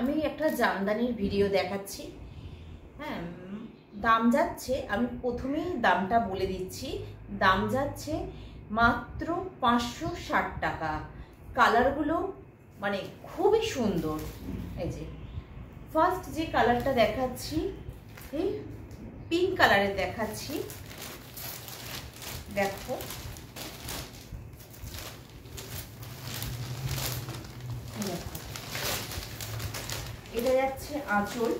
আমি একটা জামদানির ভিডিও দেখাচ্ছি। হ্যাঁ, দাম যাচ্ছে, আমি প্রথমেই দামটা বলে দিচ্ছি, দাম যাচ্ছে মাত্র 560 টাকা। কালারগুলো মানে খুবই সুন্দর। এই যে ফার্স্ট যে কালারটা দেখাচ্ছি, এই পিঙ্ক কালারের দেখাচ্ছি, দেখো এটা যাচ্ছে আঁচল।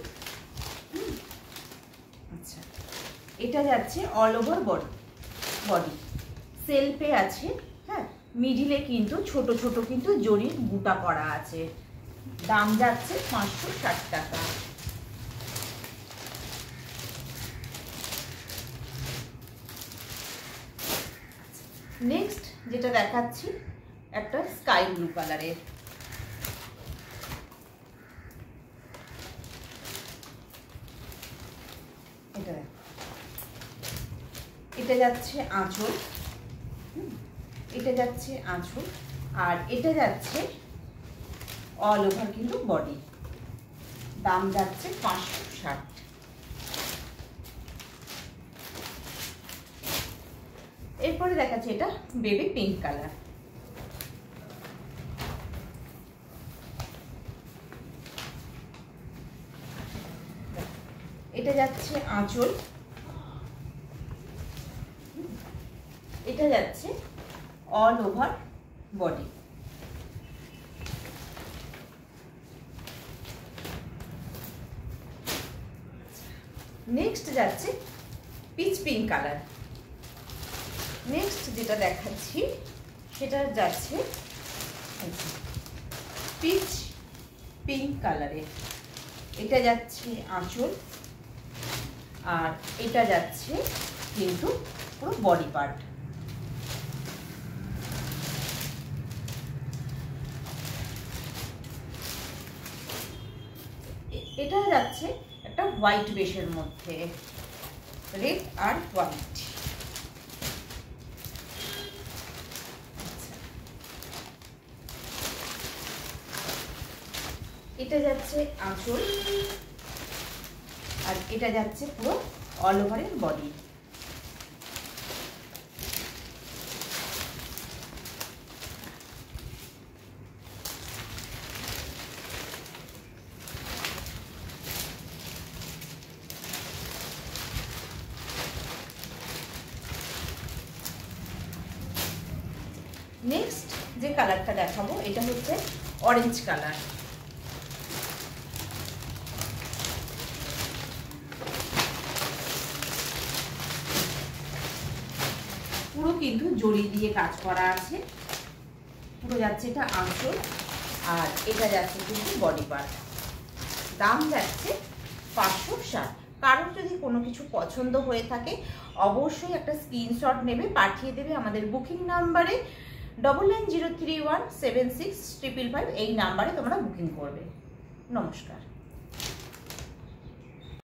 আচ্ছা, এটা যাচ্ছে অল ওভার বডি সেলফে আছে। হ্যাঁ, মিডিলে কিন্তু ছোট ছোট কিন্তু জরির বুটা করা আছে। দাম যাচ্ছে 560 টাকা। নেক্সট যেটা দেখাচ্ছি একটা স্কাই ব্লু কালারের। এটা যাচ্ছে আঁচল, এটা যাচ্ছে আঁচল, আর এটা যাচ্ছে অল ওভার কিন্তু বডি। দাম যাচ্ছে 560। এরপরে দেখাচ্ছি এটা বেবি পিঙ্ক কালার। এটা যাচ্ছে আঁচল, এটা যাচ্ছে অল ওভার বডি। নেক্সট যাচ্ছে পিচ পিঙ্ক কালার। নেক্সট যেটা দেখাচ্ছি সেটা যাচ্ছে পিচ পিঙ্ক কালারের। এটা যাচ্ছে আঁচল, আর এটা যাচ্ছে কিন্তু পুরো বডি পার্ট। এটা যাচ্ছে একটা হোয়াইট বেসের মধ্যে, রেড আর হোয়াইট। এটা যাচ্ছে আঁচল, আর এটা যাচ্ছে পুরো অল ওভারের বডি। নেক্সট যে কালারটা দেখাবো এটা হচ্ছে অরেঞ্জ কালার। পুরো কিন্তু জড়ি দিয়ে কাজ করা আছে। পুরো যাচ্ছে এটা আঁচল, আর এটা যাচ্ছে কিন্তু বডি পার্ট। দাম যাচ্ছে 560। কারোর যদি কোনো কিছু পছন্দ হয়ে থাকে অবশ্যই একটা স্ক্রিনশট নেবে, পাঠিয়ে দেবে আমাদের বুকিং নাম্বারে 9903176555। এই নাম্বারে তোমরা বুকিং করবে। নমস্কার।